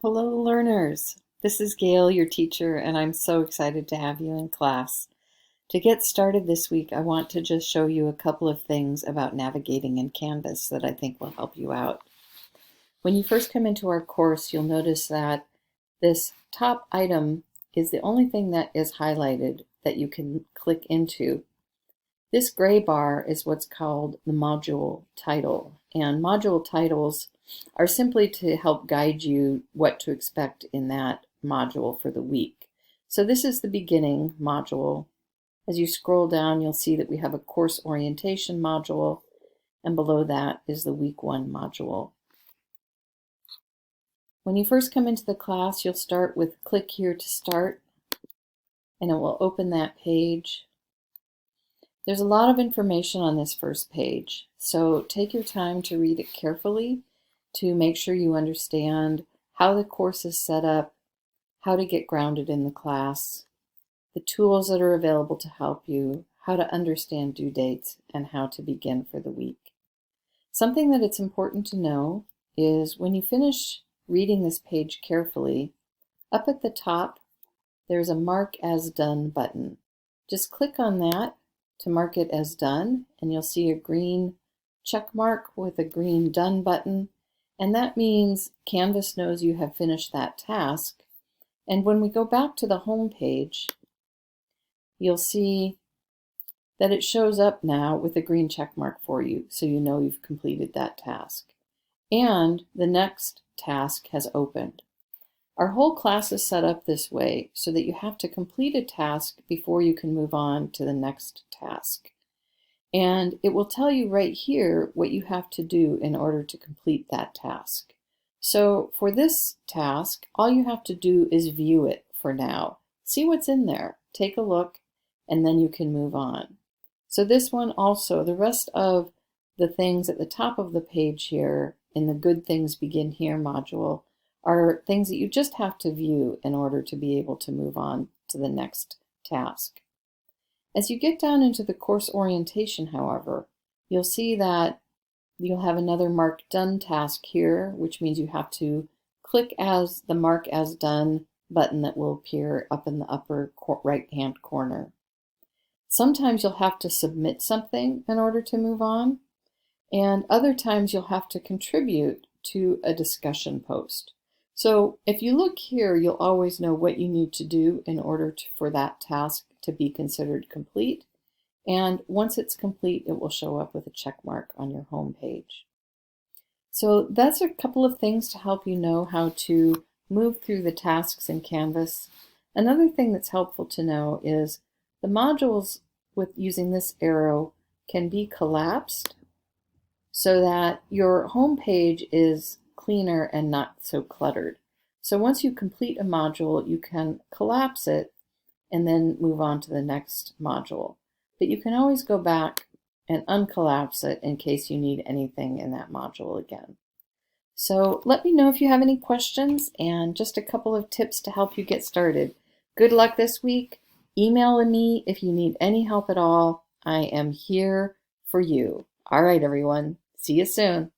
Hello, learners. This is Gail, your teacher, and I'm so excited to have you in class. To get started this week, I want to just show you a couple of things about navigating in Canvas that I think will help you out. When you first come into our course, you'll notice that this top item is the only thing that is highlighted that you can click into. This gray bar is what's called the module title, and module titles are simply to help guide you what to expect in that module for the week. So this is the beginning module. As you scroll down, you'll see that we have a course orientation module, and below that is the week 1 module. When you first come into the class, you'll start with click here to start, and it will open that page. There's a lot of information on this first page, so take your time to read it carefully to make sure you understand how the course is set up, how to get grounded in the class, the tools that are available to help you, how to understand due dates, and how to begin for the week. Something that it's important to know is when you finish reading this page carefully, up at the top, there's a Mark as Done button. Just click on that to mark it as done, and you'll see a green check mark with a green Done button, and that means Canvas knows you have finished that task. And when we go back to the home page, you'll see that it shows up now with a green check mark for you, so you know you've completed that task. And the next task has opened. Our whole class is set up this way so that you have to complete a task before you can move on to the next task. And it will tell you right here what you have to do in order to complete that task. So for this task, all you have to do is view it for now. See what's in there, take a look, and then you can move on. So this one also, the rest of the things at the top of the page here in the Good Things Begin Here module are things that you just have to view in order to be able to move on to the next task. As you get down into the course orientation, however, you'll see that you'll have another Mark Done task here, which means you have to click as the Mark as Done button that will appear up in the upper right-hand corner. Sometimes you'll have to submit something in order to move on, and other times you'll have to contribute to a discussion post. So if you look here, you'll always know what you need to do in order for that task to be considered complete. And once it's complete, it will show up with a check mark on your home page. So that's a couple of things to help you know how to move through the tasks in Canvas. Another thing that's helpful to know is the modules with using this arrow can be collapsed so that your home page is cleaner and not so cluttered. So once you complete a module, you can collapse it and then move on to the next module. But you can always go back and uncollapse it in case you need anything in that module again. So let me know if you have any questions and just a couple of tips to help you get started. Good luck this week. Email me if you need any help at all. I am here for you. All right, everyone. See you soon.